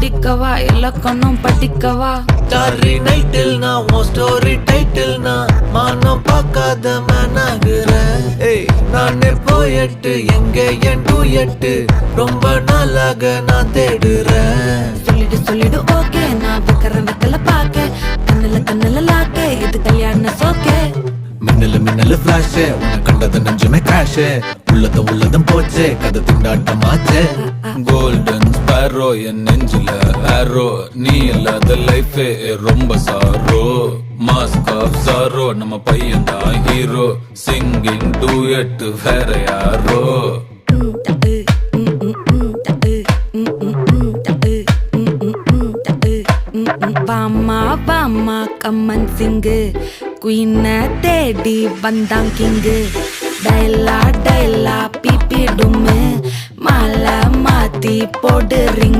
குடிக்கவா இலக்கணம் படிக்கவா ஸ்டாரி நைட்டில் நான் உன் ஸ்டோரி டைட்டில் நான் மானம் பார்க்காத மேனாகிறேன். நானே போயட்டு எங்க என் டூயட்டு ரொம்ப நாளாக நான் தேடுறேன். சொல்லிடு ஓகே நான் வைக்கிறேன் வெத்தல பாக்க கண்ணுல லாக்கே இது கல்யாண சோக்கே. மின்னலு ஃபிளாஷ் உன்னை கண்டது நெஞ்சுமே கிராஷ் உள்ளதும் போச்சே கதை திண்டாட்டமாச்சே. கோல்டன் ஸ்பேரோ என் நெஞ்சில ஆரோ நீ இல்லாத லைஃபே ரொம்ப சாரோ. மாஸ்க் ஆஃப் சாரோ நம்ம பையன் தான் ஹீரோ சிங்கிங் டூயட் வேற யாரோ. வாமா வாமா கம்மன் சிங்கு குயின தேடி வந்தான் கிங்கு. டைலா பிபி டும்மு மாலை மாத்தி போடு ரிங்கு.